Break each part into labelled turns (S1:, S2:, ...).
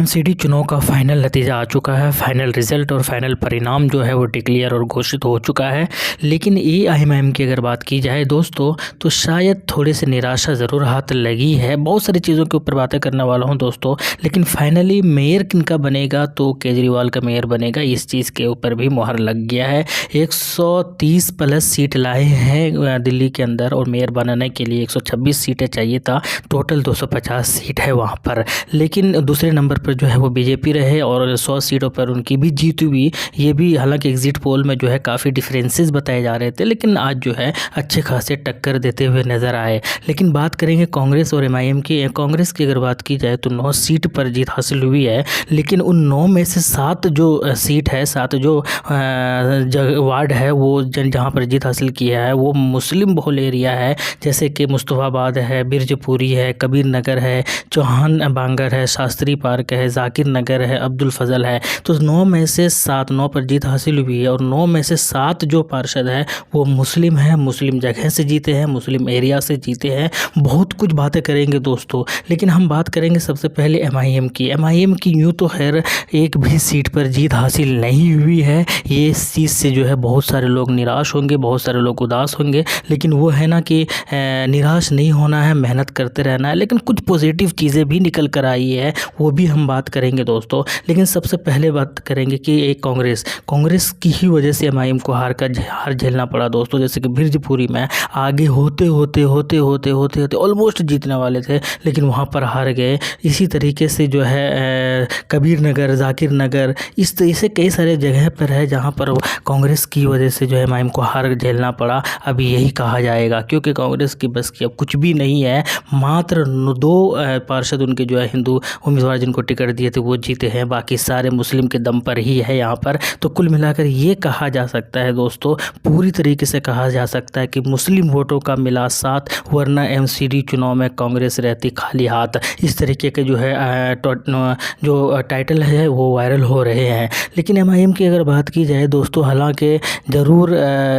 S1: MCD चुनाव का final नतीजा आ चुका है। फाइनल रिजल्ट और फाइनल परिणाम जो है वो डिक्लेयर और घोषित हो चुका है। लेकिन एआईएमआईएम की अगर बात की जाए दोस्तों, तो शायद थोड़ी सी निराशा ज़रूर हाथ लगी है। बहुत सारी चीज़ों के ऊपर बातें करने वाला हूं दोस्तों, लेकिन फाइनली मेयर किनका बनेगा, तो केजरीवाल का मेयर बनेगा। इस चीज़ के ऊपर भी मुहर लग गया है। 130 प्लस सीट लाए हैं दिल्ली के अंदर, और मेयर बनाने के लिए 126 सीटें चाहिए था। टोटल 250 सीट है वहाँ पर। लेकिन दूसरे नंबर पर जो है वो बीजेपी रहे और 100 सीटों पर उनकी भी जीत हुई। ये भी हालांकि एग्जिट पोल में जो है काफ़ी डिफरेंसेस बताए जा रहे थे, लेकिन आज जो है अच्छे खासे टक्कर देते हुए नज़र आए। लेकिन बात करेंगे कांग्रेस और एमआईएम की। कांग्रेस की अगर बात की जाए तो 9 सीट पर जीत हासिल हुई है, लेकिन उन 9 में से 7 जो सीट है, 7 जो वार्ड है वो जहाँ पर जीत हासिल किया है वो मुस्लिम बहुल एरिया है, जैसे कि मुस्तफ़ाबाद है, बिरजपुरी है, कबीर नगर है, चौहान बांगर है, शास्त्री पार्क है, जाकिर नगर है, अब्दुल फजल है। तो 9 में से 7 9 पर जीत हासिल हुई है, और 9 में से 7 जो पार्षद है वो मुस्लिम है, मुस्लिम जगह से जीते हैं, मुस्लिम एरिया से जीते हैं। बहुत कुछ बातें करेंगे दोस्तों, लेकिन हम बात करेंगे सबसे पहले एमआईएम की। एमआईएम की यूँ तो खैर एक भी सीट पर जीत हासिल नहीं हुई है। ये इस चीज़ से जो है बहुत सारे लोग निराश होंगे, बहुत सारे लोग उदास होंगे, लेकिन वो है ना कि निराश नहीं होना है, मेहनत करते रहना है। लेकिन कुछ पॉजिटिव चीज़ें भी निकल कर आई है, वो भी हम बात करेंगे दोस्तों। लेकिन सबसे पहले बात करेंगे कि एक कांग्रेस की ही वजह से एमआईएम को हार झेलना पड़ा दोस्तों। जैसे कि बिरजपुरी में आगे होते होते ऑलमोस्ट जीतने वाले थे, लेकिन वहाँ पर हार गए। इसी तरीके से जो है कबीर नगर, जाकिर नगर, इस तरह से कई सारे जगह पर है जहाँ पर कांग्रेस की वजह से जो है एमआईएम को हार झेलना पड़ा। अभी यही कहा जाएगा, क्योंकि कांग्रेस की बस की अब कुछ भी नहीं है। मात्र 2 पार्षद उनके जो है हिंदू उम्मीदवार जिनको टिकट दिए थे वो जीते हैं, बाकी सारे मुस्लिम के दम पर ही है यहाँ पर। तो कुल मिलाकर ये कहा जा सकता है दोस्तों, पूरी तरीके से कहा जा सकता है कि मुस्लिम वोटों का मिला साथ, वरना एमसीडी चुनाव में कांग्रेस रहती खाली हाथ। इस तरीके के जो है जो टाइटल है वो वायरल हो रहे हैं। लेकिन एमआईएम की अगर बात की जाए दोस्तों, हालांकि ज़रूर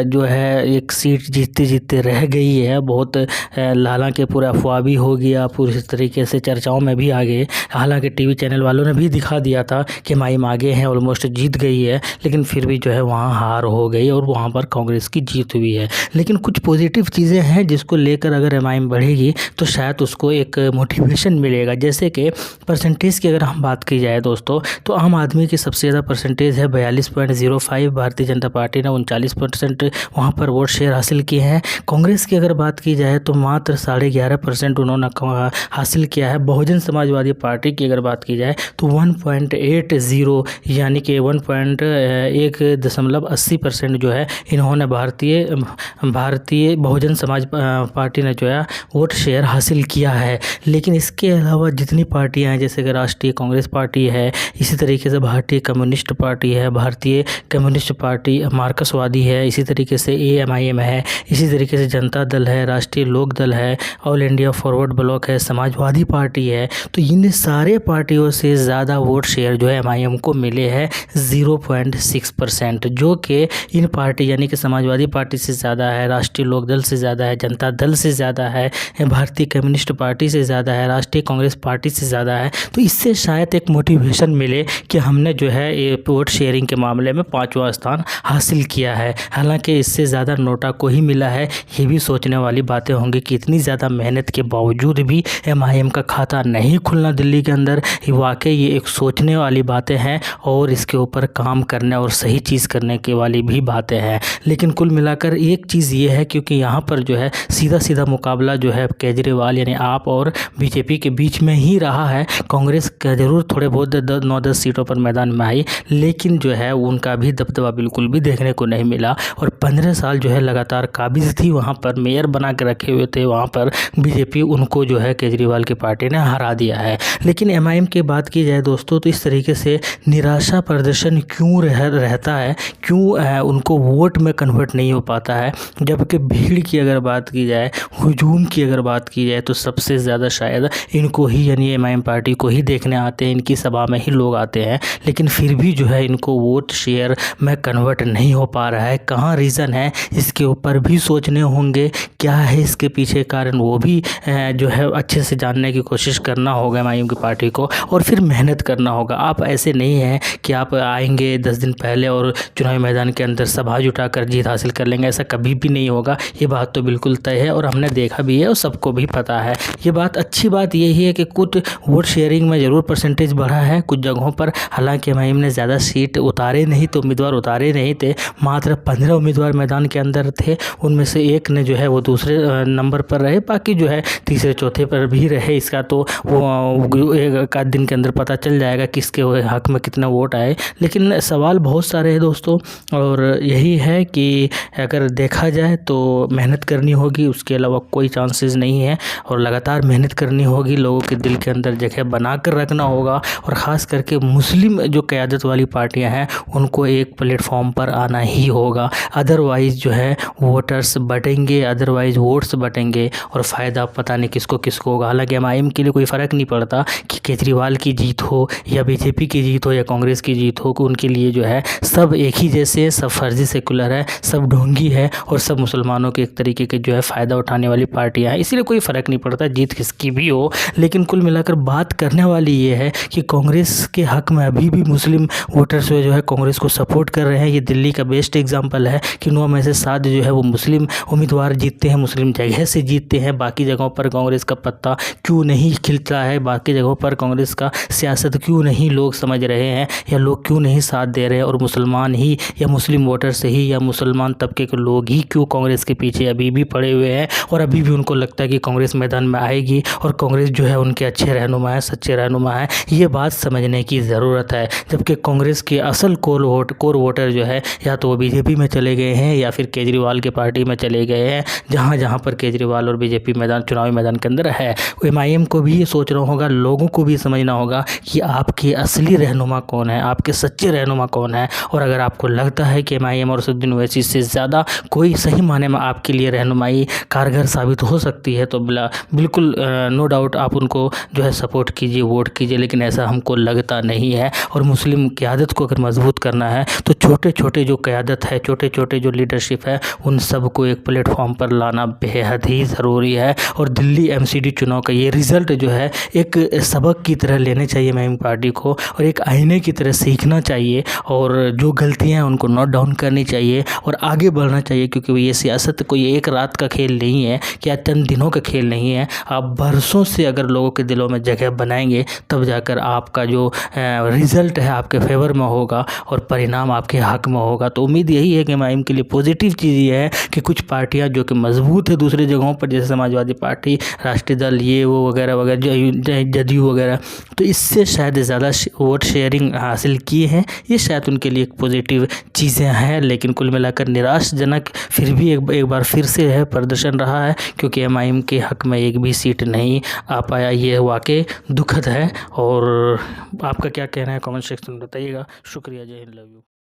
S1: जो है एक सीट जीतते जीतते रह गई है। बहुत हालांकि पूरा अफवाह भी हो गया, पूरी तरीके से चर्चाओं में भी आ गए। हालांकि टीवी चैनल वालों ने भी दिखा दिया था कि एमआईएम आगे हैं, ऑलमोस्ट जीत गई है, लेकिन फिर भी जो है वहाँ हार हो गई और वहाँ पर कांग्रेस की जीत हुई है। लेकिन कुछ पॉजिटिव चीज़ें हैं जिसको लेकर अगर एमआईएम बढ़ेगी तो शायद उसको एक मोटिवेशन मिलेगा। जैसे कि परसेंटेज की अगर हम बात की जाए दोस्तों, तो आम आदमी की सबसे ज़्यादा परसेंटेज है 42.05। भारतीय जनता पार्टी ने 39% वहाँ पर वोट शेयर हासिल किए हैं। कांग्रेस की अगर बात की जाए तो मात्र 11.5% उन्होंने हासिल किया है। बहुजन समाजवादी पार्टी की अगर बात की जाए तो 1.80 यानी कि 1.80% जो है इन्होंने भारतीय बहुजन समाज पार्टी ने जो है वोट शेयर हासिल किया है। लेकिन इसके अलावा जितनी पार्टियां हैं, जैसे कि राष्ट्रीय कांग्रेस पार्टी है, इसी तरीके से भारतीय कम्युनिस्ट पार्टी है, भारतीय कम्युनिस्ट पार्टी मार्क्सवादी है, इसी तरीके से एएमआईएम है, इसी तरीके से जनता दल है, राष्ट्रीय लोक दल है, ऑल इंडिया फॉरवर्ड ब्लॉक है, समाजवादी पार्टी है। तो इन सारे पार्टियों से ज़्यादा वोट शेयर जो है एमआईएम को मिले हैं 0.6%, जो कि इन पार्टी यानी कि समाजवादी पार्टी से ज़्यादा है, राष्ट्रीय लोक दल से ज़्यादा है, जनता दल से ज़्यादा है, भारतीय कम्युनिस्ट पार्टी से ज़्यादा है, राष्ट्रीय कांग्रेस पार्टी से ज़्यादा है। तो इससे शायद एक मोटिवेशन मिले कि हमने जो है ये वोट शेयरिंग के मामले में 5वां स्थान हासिल किया है। हालांकि इससे ज़्यादा नोटा को ही मिला है। ये भी सोचने वाली बातें होंगी कि इतनी ज़्यादा मेहनत के बावजूद भी एमआईएम का खाता नहीं खुलना दिल्ली के अंदर, वाकई ये एक सोचने वाली बातें हैं और इसके ऊपर काम करने और सही चीज़ करने के वाली भी बातें हैं। लेकिन कुल मिलाकर एक चीज़ ये है, क्योंकि यहाँ पर जो है सीधा मुकाबला जो है केजरीवाल यानी आप और बीजेपी के बीच में ही रहा है। कांग्रेस का ज़रूर थोड़े बहुत 9-10 सीटों पर मैदान में आई, लेकिन जो है उनका भी दबदबा बिल्कुल भी देखने को नहीं मिला। और 15 साल जो है लगातार काबिज थी, वहाँ पर मेयर बना के रखे हुए थे, वहाँ पर बीजेपी उनको जो है केजरीवाल की पार्टी ने हरा दिया है। लेकिन एमआईएम की बात की जाए दोस्तों, तो इस तरीके से निराशा प्रदर्शन क्यों रहता है, क्यों उनको वोट में कन्वर्ट नहीं हो पाता है, जबकि भीड़ की अगर बात की जाए, हुजूम की अगर बात की जाए, तो सबसे ज़्यादा शायद इनको ही यानी एमआईएम पार्टी को ही देखने आते हैं, इनकी सभा में ही लोग आते हैं। लेकिन फिर भी जो है इनको वोट शेयर में कन्वर्ट नहीं हो पा रहा है। कहाँ रीज़न है, इसके ऊपर भी सोचने होंगे। क्या है इसके पीछे कारण, वो भी जो है अच्छे से जानने की कोशिश करना होगा एमआईएम की पार्टी को। और फिर मेहनत करना होगा। आप ऐसे नहीं हैं कि आप आएंगे 10 दिन पहले और चुनावी मैदान के अंदर सभा जुटाकर जीत हासिल कर लेंगे, ऐसा कभी भी नहीं होगा। ये बात तो बिल्कुल तय है और हमने देखा भी है और सबको भी पता है ये बात। अच्छी बात यही है कि कुछ वोट शेयरिंग में ज़रूर परसेंटेज बढ़ा है कुछ जगहों पर। हालांकि एमआईएम ने ज़्यादा सीट उतारे नहीं तो उम्मीदवार उतारे नहीं थे, मात्र 15 उम्मीदवार मैदान के अंदर थे। उनमें से एक ने जो है वो दूसरे नंबर पर रहे, बाकी जो है तीसरे चौथे पर भी रहे। इसका तो वो एक आध दिन के अंदर पता चल जाएगा किसके हक में कितना वोट आए। लेकिन सवाल बहुत सारे हैं दोस्तों, और यही है कि अगर देखा जाए तो मेहनत करनी होगी, उसके अलावा कोई चांसेस नहीं है। और लगातार मेहनत करनी होगी, लोगों के दिल के अंदर जगह बना कर रखना होगा। और ख़ास करके मुस्लिम जो क़यादत वाली पार्टियां हैं उनको एक प्लेटफॉर्म पर आना ही होगा। अदरवाइज़ जो है वोटर्स बटेंगे, अदरवाइज़ वोट्स बटेंगे और फ़ायदा पता नहीं किसको किसको होगा। हालांकि एमआईएम के लिए कोई फ़र्क नहीं पड़ता कि केजरीवाल की जीत हो या बीजेपी की जीत हो या कांग्रेस की जीत हो, उनके लिए जो है सब एक ही जैसे, सब फर्जी सेकुलर है, सब ढोंगी है और सब मुसलमानों के एक तरीके के जो है फ़ायदा उठाने वाली पार्टियां हैं। इसीलिए कोई फ़र्क नहीं पड़ता जीत किसकी भी हो। लेकिन कुल मिलाकर बात करने वाली ये है कि कांग्रेस के हक में अभी भी मुस्लिम वोटर्स जो है कांग्रेस को सपोर्ट कर रहे हैं। ये दिल्ली का बेस्ट एग्जाम्पल है कि 9 में से 7 जो है वो मुस्लिम उम्मीदवार जीतते हैं, मुस्लिम जगह से जीतते हैं। बाकी जगहों पर कांग्रेस का पत्ता क्यों नहीं खिलता है, बाकी जगहों पर कांग्रेस का सियासत क्यों नहीं लोग समझ रहे हैं या लोग क्यों नहीं साथ दे रहे हैं, और मुसलमान ही या मुस्लिम वोटर्स ही या मुसलमान तबके के लोग ही क्यों कांग्रेस के पीछे अभी भी पड़े हुए हैं और अभी भी उनको लगता है कि कांग्रेस मैदान में आएगी और कांग्रेस जो है उनके अच्छे रहनुमा है, सच्चे रहनुमा है। ये बात समझने की ज़रूरत है। जबकि कांग्रेस के असल कोर वोटर जो है या तो वो बीजेपी में चले गए हैं या फिर केजरीवाल के पार्टी में चले गए हैं, जहाँ पर केजरीवाल और बीजेपी चुनावी मैदान के अंदर है। एमआईएम को भी ये सोचना होगा, लोगों को भी समझना होगा कि आपके असली रहनुमा कौन है, आपके सच्चे रहनुमा कौन है। और अगर आपको लगता है कि एमआईएम और असदुद्दीन ओवैसी से ज़्यादा कोई सही मायने में आपके लिए रहनुमाई कारगर साबित हो सकती है तो बिल्कुल नो डाउट आप उनको जो है सपोर्ट कीजिए, वोट कीजिए। लेकिन ऐसा हमको लगता नहीं है। और मुस्लिम क़यादत को अगर मजबूत करना है तो छोटे छोटे जो क़यादत है, छोटे छोटे जो लीडरशिप है, उन सबको एक प्लेटफॉर्म पर लाना बेहद ही ज़रूरी है। और दिल्ली एमसीडी चुनाव का ये रिज़ल्ट जो है एक सबक की तरह लेने चाहिए एमआईएम पार्टी को और एक आईने की तरह सीखना चाहिए और जो गलतियां हैं उनको नोट डाउन करनी चाहिए और आगे बढ़ना चाहिए। क्योंकि ये सियासत कोई एक रात का खेल नहीं है कि चंद दिनों का खेल नहीं है। आप बरसों से अगर लोगों के दिलों में जगह बनाएंगे तब जाकर आपका जो रिज़ल्ट है आपके फेवर में होगा और परिणाम आपके हक में होगा। तो उम्मीद यही है कि एमआईएम के लिए पॉजिटिव चीज़ ये है कि कुछ पार्टियाँ जो कि मजबूत है दूसरी जगहों पर, जैसे समाजवादी पार्टी, राष्ट्रीय दल, ये वो वगैरह वगैरह, जदयू वगैरह, तो इससे शायद ज़्यादा वोट शेयरिंग हासिल किए हैं। ये शायद उनके लिए एक पॉजिटिव चीज़ें हैं। लेकिन कुल मिलाकर निराशजनक फिर भी एक बार फिर से है प्रदर्शन रहा है, क्योंकि एमआईएम के हक में एक भी सीट नहीं आ पाया। ये वाकई दुखद है। और आपका क्या कहना है कमेंट सेक्शन में बताइएगा। शुक्रिया, जय हिंद, लव यू।